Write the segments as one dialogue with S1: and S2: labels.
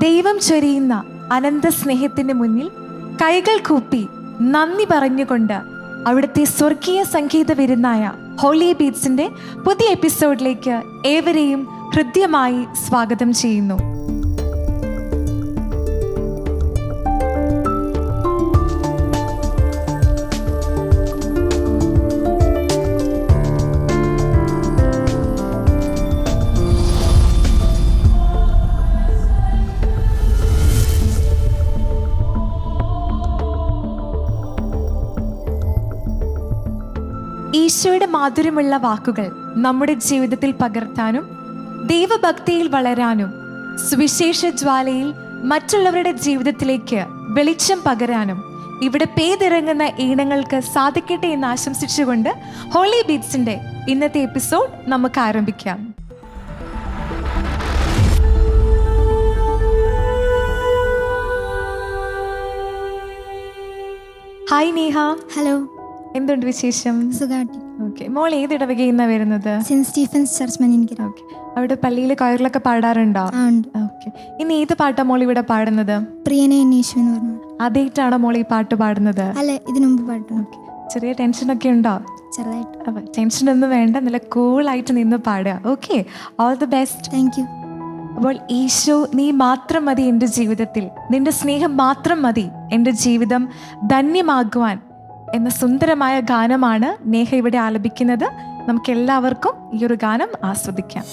S1: ദൈവം ചൊരിയുന്ന അനന്ത സ്നേഹത്തിന് മുന്നിൽ കൈകൾ കൂപ്പി നന്ദി പറഞ്ഞുകൊണ്ട് അവിടുത്തെ സ്വർഗീയ സംഗീത വിരുന്നായ ഹോളി ബീറ്റ്സിന്റെ പുതിയ എപ്പിസോഡിലേക്ക് ഏവരെയും ഹൃദ്യമായി സ്വാഗതം ചെയ്യുന്നു. ഈശോയുടെ മാധുര്യമുള്ള വാക്കുകൾ നമ്മുടെ ജീവിതത്തിൽ പകർത്താനും ദൈവഭക്തിയിൽ വളരാനും സുവിശേഷ ജ്വാലയിൽ മറ്റുള്ളവരുടെ ജീവിതത്തിലേക്ക് വെളിച്ചം പകരാനും ഇവിടെ പെയ്തിറങ്ങുന്ന ഈണങ്ങൾക്ക് സാധിക്കട്ടെ എന്ന് ആശംസിച്ചുകൊണ്ട് ഹോളി ബീറ്റ്സിന്റെ ഇന്നത്തെ എപ്പിസോഡ് നമുക്ക് ആരംഭിക്കാം. ഹായ് നേഹ.
S2: ഹലോ,
S1: എന്തുണ്ട് വിശേഷം?
S2: സുഖാട്ടി.
S1: ഓക്കെ, മോൾ ഏത് ഇടവകയിന്നാ വരുന്നത്?
S2: Saint Stephen's Church Manjinikkara.
S1: Okay, അവിടെ പള്ളിയിൽ കൊയറിലൊക്കെ പാടാറുണ്ടോ?
S2: ആ, ഉണ്ട്.
S1: ഓക്കെ, ഇനി ഏത് പാട്ടാ മോൾ ഇവിടെ പാടുന്നത്?
S2: പ്രിയനെ അന്വേഷു എന്ന് പറഞ്ഞു.
S1: ആദ്യമായിട്ടാണോ മോൾ ഈ പാട്ട് പാടുന്നത്?
S2: അല്ല, ഇതിനു മുമ്പ് പാട്ടു.
S1: ഓക്കെ, ചെറിയ ടെൻഷനൊക്കെ ഉണ്ടോ?
S2: ചെറുതായിട്ട്.
S1: അപ്പം ടെൻഷനൊന്നും വേണ്ട, നല്ല കൂളായിട്ട് നിന്ന് പാടുക. Okay, all the best.
S2: Thank you.
S1: അപ്പോൾ ഈശോ നീ മാത്രം മതി എൻ്റെ ജീവിതത്തിൽ, നിന്റെ സ്നേഹം മാത്രം മതി എൻ്റെ ജീവിതം ധന്യമാകുവാൻ എന്ന സുന്ദരമായ ഗാനമാണ് നേഹ ഇവിടെ ആലപിക്കുന്നത്. നമുക്ക് എല്ലാവർക്കും ഈ ഒരു ഗാനം ആസ്വദിക്കാം.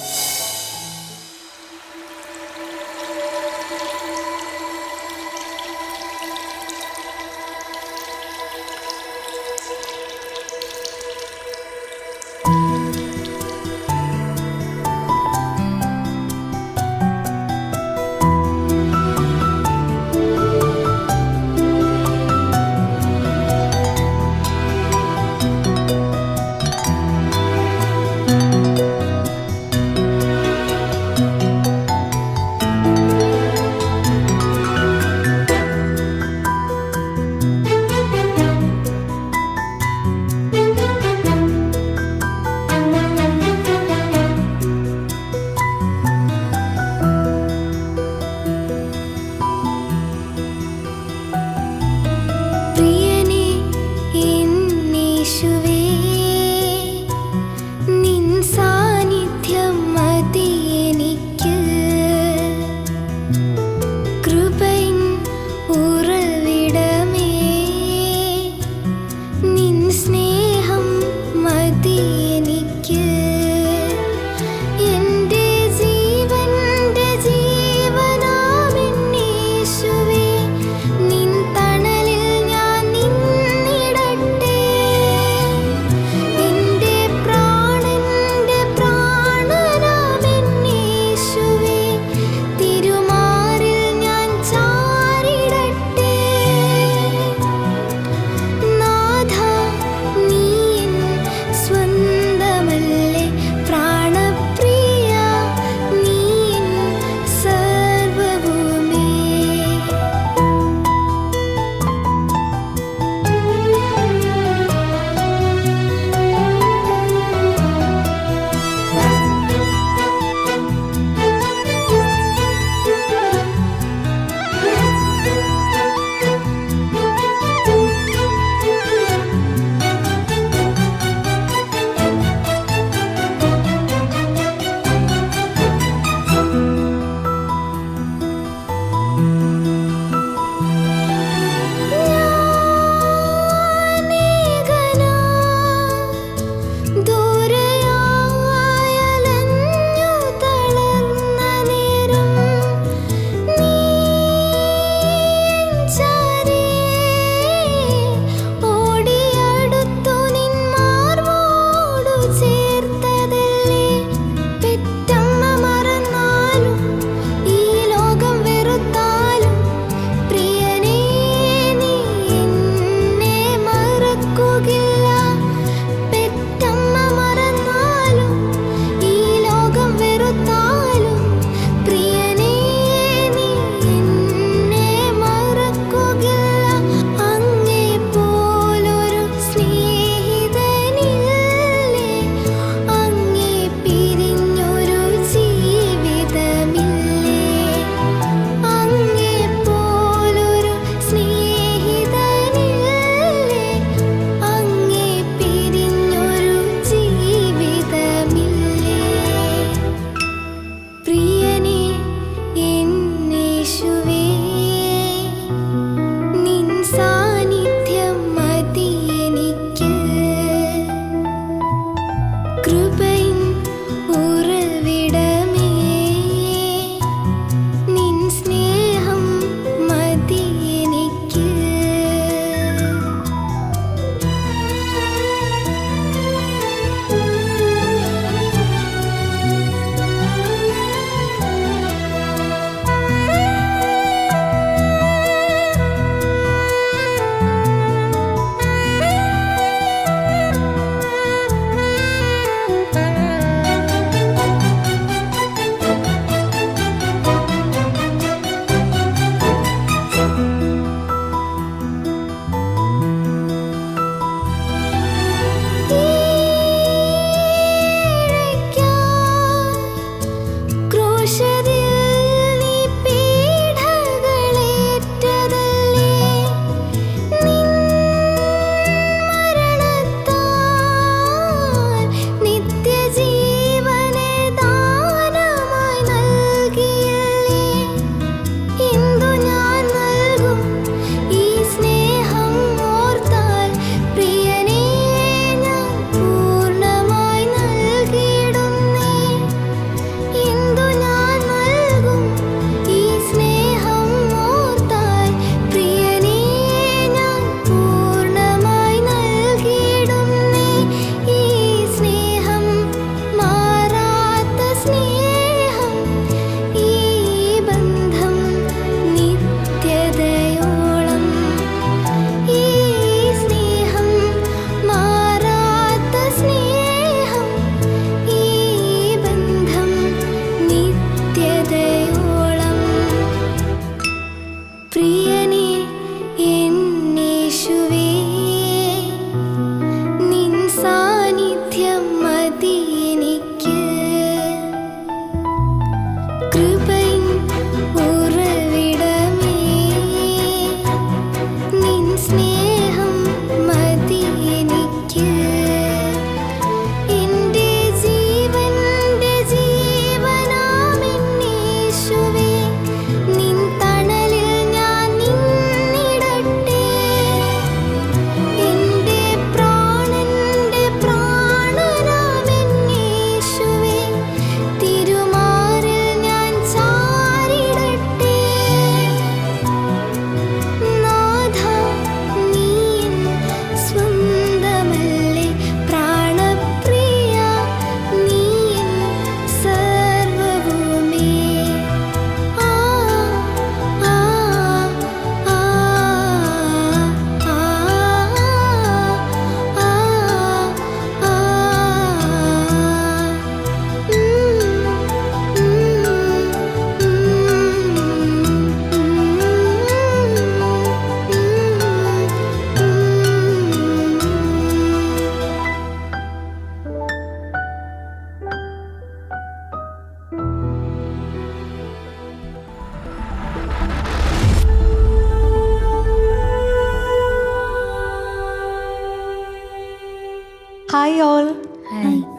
S1: Hi all.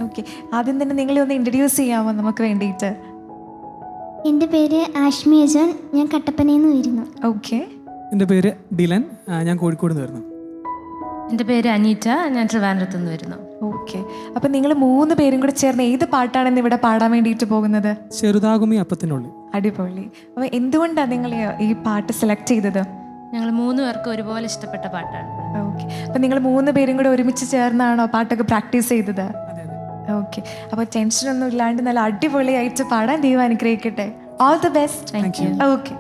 S1: ഓക്കെ, ആദ്യം തന്നെ നിങ്ങളെ ഒന്ന് ഇൻട്രൊഡ്യൂസ് ചെയ്യാമോ നമുക്ക് വേണ്ടിയിട്ട്?
S3: എൻ്റെ പേര് ആഷ്മി അജാൻ, ഞാൻ കട്ടപ്പനയിൽ നിന്ന് വരുന്നു.
S1: ഓക്കെ.
S4: എൻ്റെ പേര് ഡിലൻ, ഞാൻ കോഴിക്കോട് നിന്ന് വരുന്നു.
S5: എൻ്റെ പേര് അനീറ്റ, ഞാൻ ട്രിവാൻഡ്രത്ത് നിന്ന് വരുന്നു.
S1: ഓക്കെ, അപ്പം നിങ്ങൾ 3 പേരും കൂടെ ചേർന്ന് ഏത് പാട്ടാണ് ഇവിടെ പാടാൻ വേണ്ടിയിട്ട് പോകുന്നത്?
S4: ചെറുതാകുമി അപ്പത്തിനുള്ളിൽ.
S1: അടിപൊളി. അപ്പോൾ എന്തുകൊണ്ടാണ് നിങ്ങൾ ഈ പാട്ട് സെലക്ട് ചെയ്തത്?
S5: ഞങ്ങൾ 3 പേർക്കും ഒരുപോലെ ഇഷ്ടപ്പെട്ട പാട്ടാണ്.
S1: ഓക്കെ, അപ്പം നിങ്ങൾ 3 പേരും കൂടെ ഒരുമിച്ച് ചേർന്നാണോ പാട്ടൊക്കെ പ്രാക്ടീസ് ചെയ്തത്? ഓക്കെ, അപ്പോൾ ടെൻഷനൊന്നും ഇല്ലാണ്ട് നല്ല അടിപൊളിയായിട്ട് പാടാൻ ദൈവം അനുഗ്രഹിക്കട്ടെ. All the best.
S5: Thank you.
S1: Okay.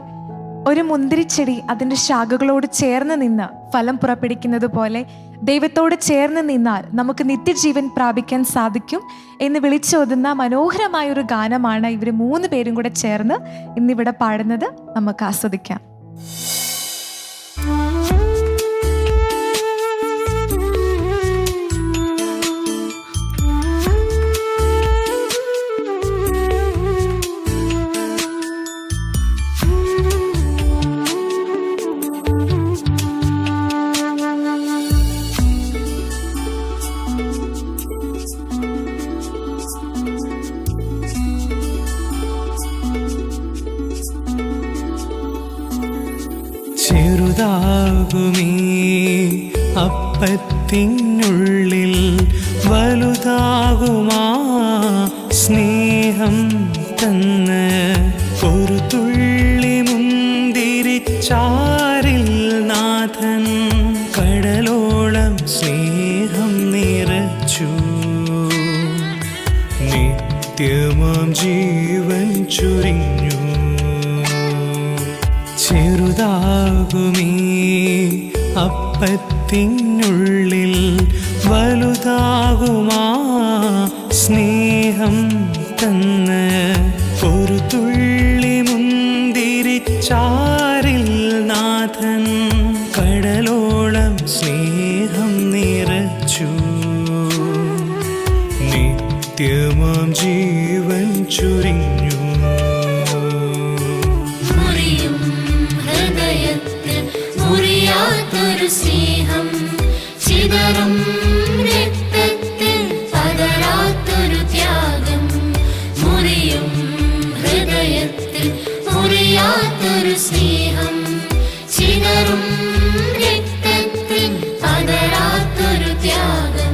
S1: ഒരു മുന്തിരിച്ചെടി അതിൻ്റെ ശാഖകളോട് ചേർന്ന് നിന്ന് ഫലം പുറപ്പെടുവിക്കുന്നത് പോലെ ദൈവത്തോട് ചേർന്ന് നിന്നാൽ നമുക്ക് നിത്യജീവൻ പ്രാപിക്കാൻ സാധിക്കും എന്ന് വിളിച്ചോതുന്ന മനോഹരമായൊരു ഗാനമാണ് ഇവർ 3 പേരും കൂടെ ചേർന്ന് ഇന്നിവിടെ പാടുന്നത്. നമുക്ക് ആസ്വദിക്കാം.
S6: ചെറുതാകുമീ അപ്പത്തിനുള്ളിൽ വലുതാകുമാ സ്നേഹം തന്ന് ഒരു തുള്ളി മുന്തിരിച്ചാറിൽ നാഥൻ കടലോളം സ്നേഹം നിറച്ചു നിത്യമാം ജീവൻ ചൊരിഞ്ഞു. ചെറുതാകുമീ അപ്പത്തിനുള്ളിൽ വലുതാകുമാ സ്നേഹം തന്ന് ഒരു തുള്ളി മുന്തിരിച്ചാറിൽ നാഥൻ കടലോളം സ്നേഹം നിറച്ചു നിത്യമാം ജീവൻ ചൊരിഞ്ഞു.
S7: മുറിയാത്തൊരു സ്നേഹം ചിതറും രക്തത്തിൽ പതരാത്തൊരു ത്യാഗം. മുറിയും ഹൃദയത്തിൽ മുറിയാത്തൊരു സ്നേഹം ചിതറും രക്തത്തിൽ പതരാത്തൊരു ത്യാഗം.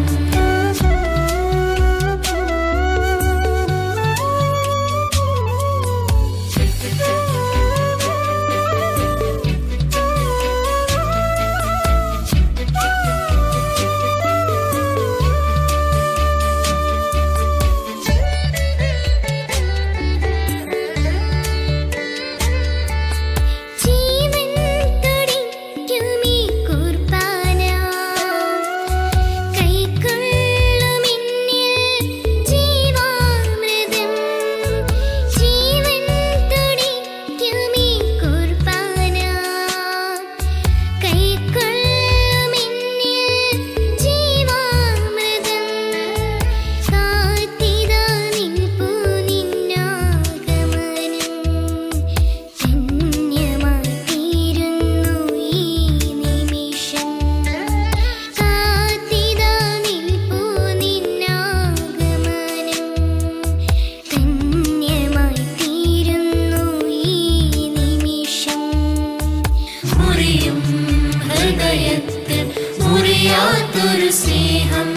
S7: മുറിയാത്തൊരു സ്നേഹം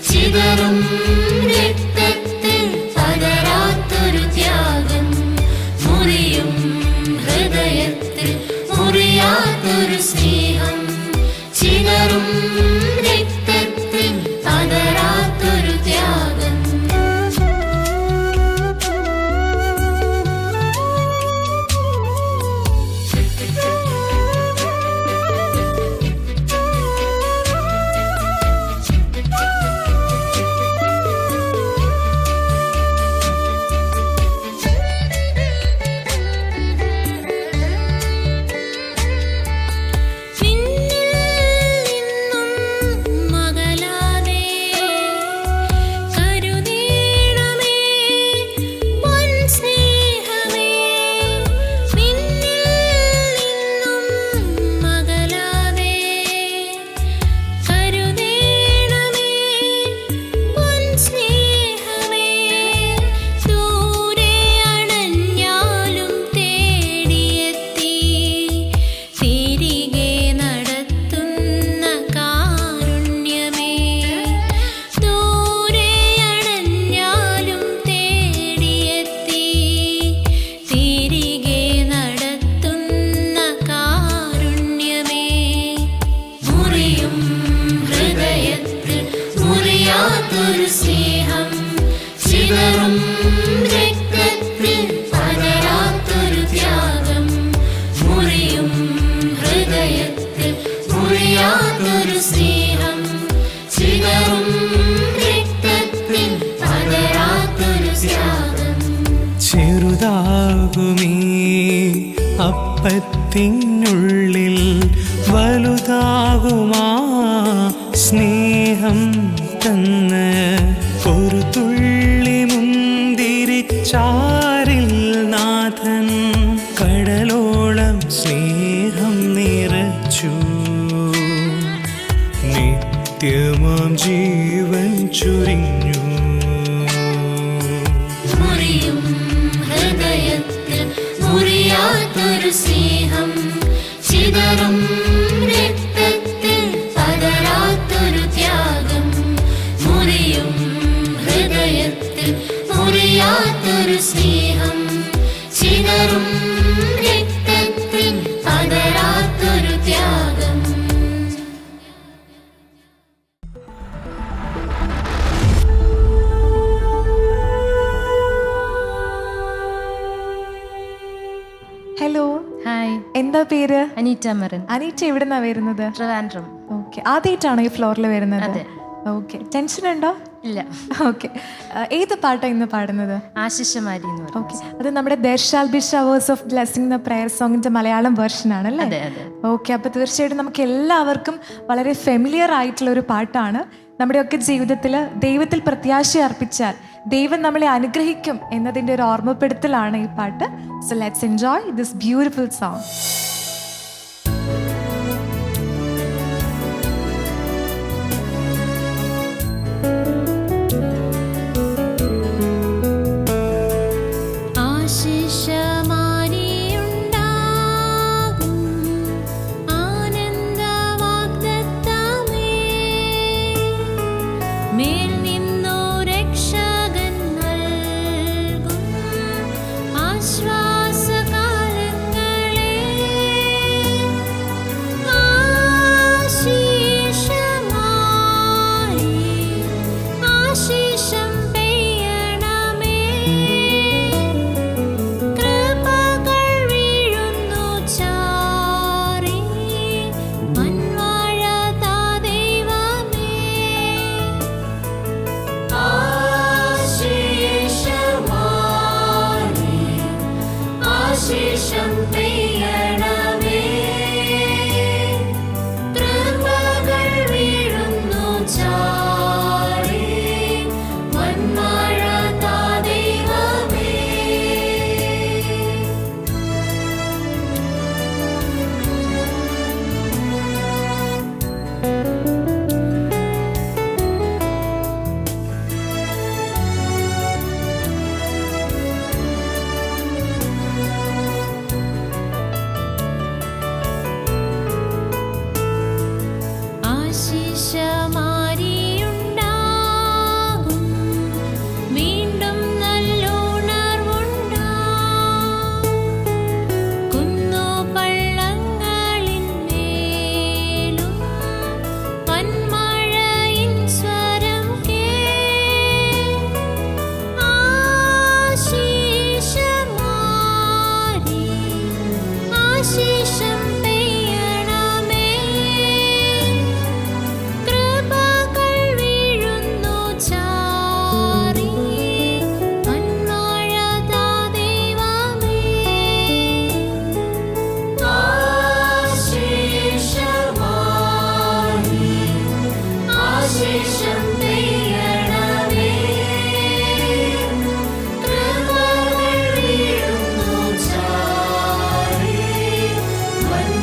S7: ചിതറും രക്തത്തിൽ പതരാത്തൊരു ത്യാഗം. മുറിയും ഹൃദയത്തിൽ മുറിയാത്തൊരു സ്നേഹം ചിതറും രക്തത്തിൽ പതരാത്തൊരു ത്യാഗം. നീ
S6: അപ്പത്തിനുള്ളിൽ വലുതാകുമാ സ്നേഹം തന്ന് ഒരു തുള്ളി മുന്തിരിച്ചാറിൽ നാഥൻ കടലോളം സ്നേഹം നിറച്ചു. നിത്യമാം ജീവൻ ചൊരിഞ്ഞു.
S7: മുറിയും ഹൃദയത്തിൽ മുറിയാത്തൊരു സ്നേഹം, ചിതറും രക്തത്തിൽ പതരാത്തൊരു ത്യാഗം. മുറിയും ഹൃദയത്തിൽ മുറിയാത്തൊരു സ്നേഹം, ചിതറും രക്തത്തിൽ പതരാത്തൊരു ത്യാഗം.
S1: ഹലോ,
S5: ഹായ്,
S1: എന്താ പേര്?
S5: അനീറ്റ മരൻ,
S1: അനീറ്റ എവിടുന്നാ വരുന്നത്?
S5: ട്രിവാൻഡ്രം.
S1: ഓക്കെ, ആദ്യമായിട്ടാണോ ഈ ഫ്ലോറിൽ വരുന്നത്?
S5: അതെ.
S1: ഓക്കെ, ടെൻഷൻ ഉണ്ടോ?
S5: ഇല്ല.
S1: ഓക്കെ, ഏത് പാട്ടാണ് ഇന്ന് പാടുന്നത്?
S5: ആശിഷമാരി എന്ന് പറയും.
S1: ഓക്കെ, അത് നമ്മുടെ there shall be showers of blessing എന്ന പ്രയർ സോങ്ങിന്റെ മലയാളം വേർഷൻ ആണല്ലേ?
S5: അതെ, അതെ.
S1: ഓക്കെ, അപ്പോൾ തീർച്ചയായിട്ടും നമുക്ക് എല്ലാവർക്കും വളരെ ഫെമിലിയർ ആയിട്ടുള്ള ഒരു പാട്ടാണ്. നമ്മുടെയൊക്കെ ജീവിതത്തിൽ ദൈവത്തിൽ പ്രത്യാശ അർപ്പിച്ചാൽ ദൈവം നമ്മളെ അനുഗ്രഹിക്കും എന്നതിൻ്റെ ഒരു ഓർമ്മപ്പെടുത്തലാണ് ഈ പാട്ട്. So let's enjoy this beautiful song.
S7: One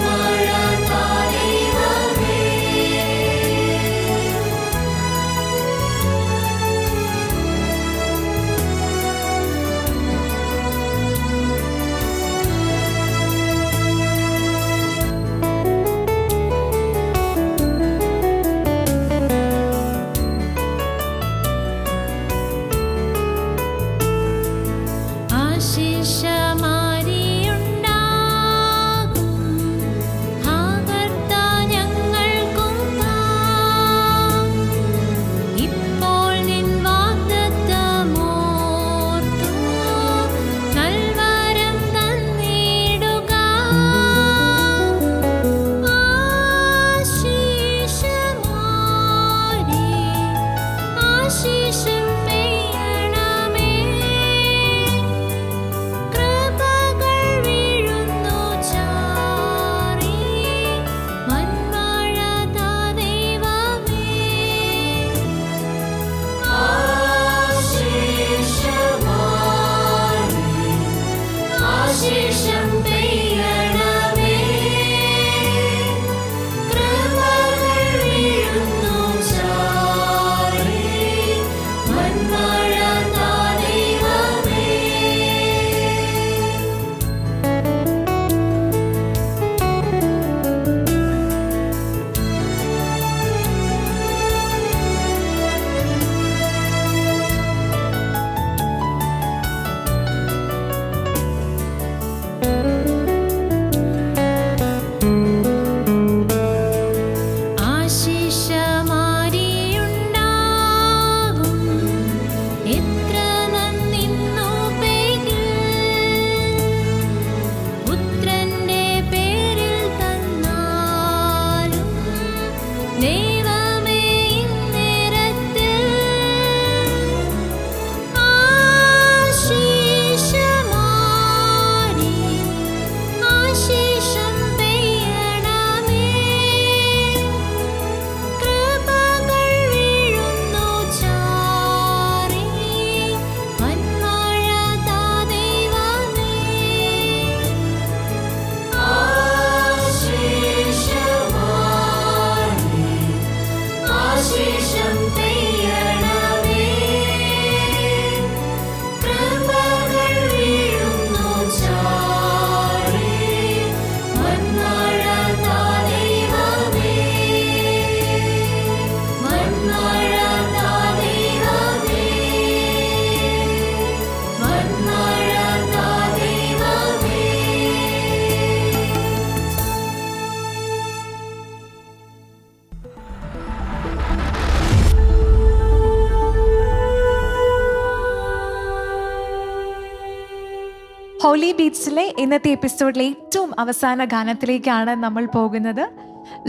S1: holy ബീറ്റ്സിലെ ഇന്നത്തെ എപ്പിസോഡിലെ ഏറ്റവും അവസാന ഗാനത്തിലേക്കാണ് നമ്മൾ പോകുന്നത്.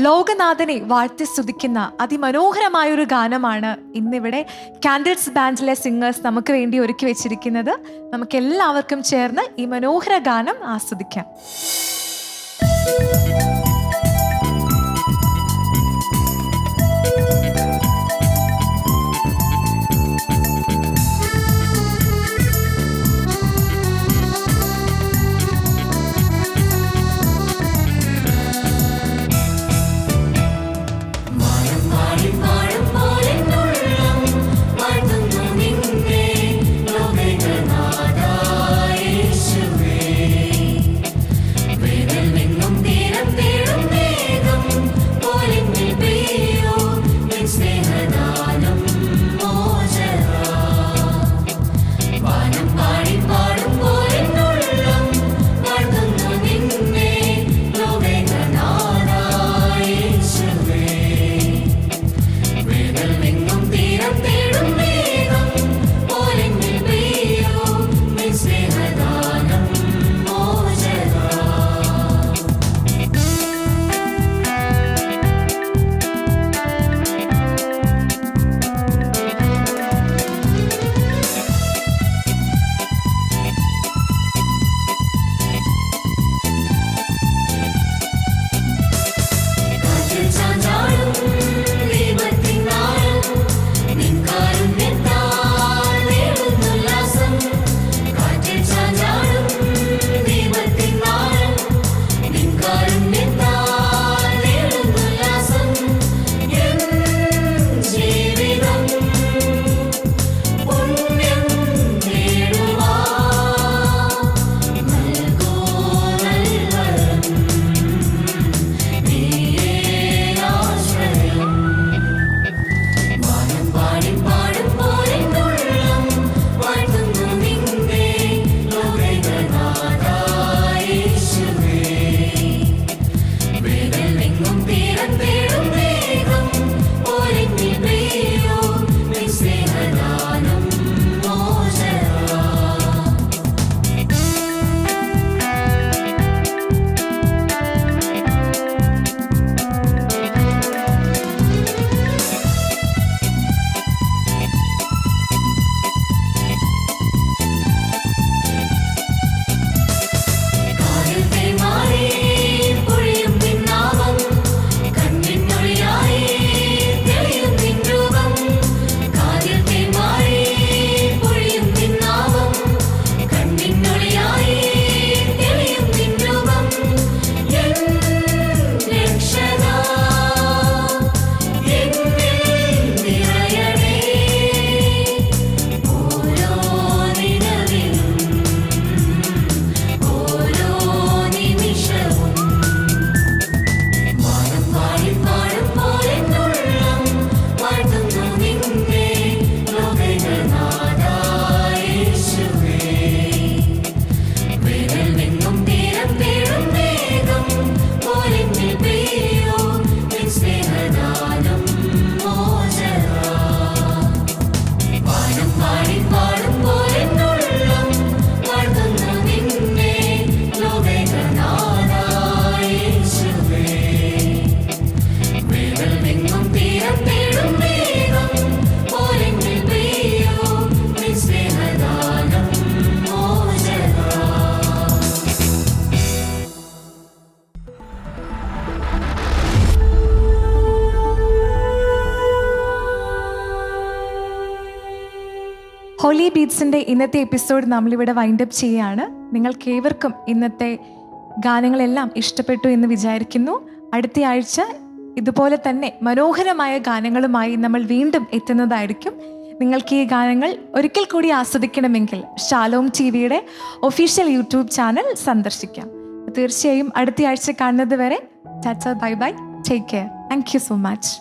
S1: ലോകനാഥനെ വാഴ്ത്തി സ്തുതിക്കുന്ന അതിമനോഹരമായൊരു ഗാനമാണ് ഇന്നിവിടെ കാൻഡിൽസ് ബാൻഡിലെ സിംഗേഴ്സ് നമുക്ക് വേണ്ടി ഒരുക്കി വെച്ചിരിക്കുന്നത്. നമുക്ക് എല്ലാവർക്കും ചേർന്ന് ഈ മനോഹര ഗാനം ആസ്വദിക്കാം. ഹോളി ബീറ്റ്സിൻ്റെ ഇന്നത്തെ എപ്പിസോഡ് നമ്മളിവിടെ വൈൻഡപ്പ് ചെയ്യുകയാണ്. നിങ്ങൾക്കേവർക്കും ഇന്നത്തെ ഗാനങ്ങളെല്ലാം ഇഷ്ടപ്പെട്ടു എന്ന് വിചാരിക്കുന്നു. അടുത്ത ആഴ്ച ഇതുപോലെ തന്നെ മനോഹരമായ ഗാനങ്ങളുമായി നമ്മൾ വീണ്ടും എത്തുന്നതായിരിക്കും. നിങ്ങൾക്ക് ഈ ഗാനങ്ങൾ ഒരിക്കൽ കൂടി ആസ്വദിക്കണമെങ്കിൽ ഷാലോം TV-യുടെ ഒഫീഷ്യൽ യൂട്യൂബ് ചാനൽ സന്ദർശിക്കാം. തീർച്ചയായും അടുത്ത ആഴ്ച കാണുന്നത് വരെ Tata, bye bye, take care. Thank you so much.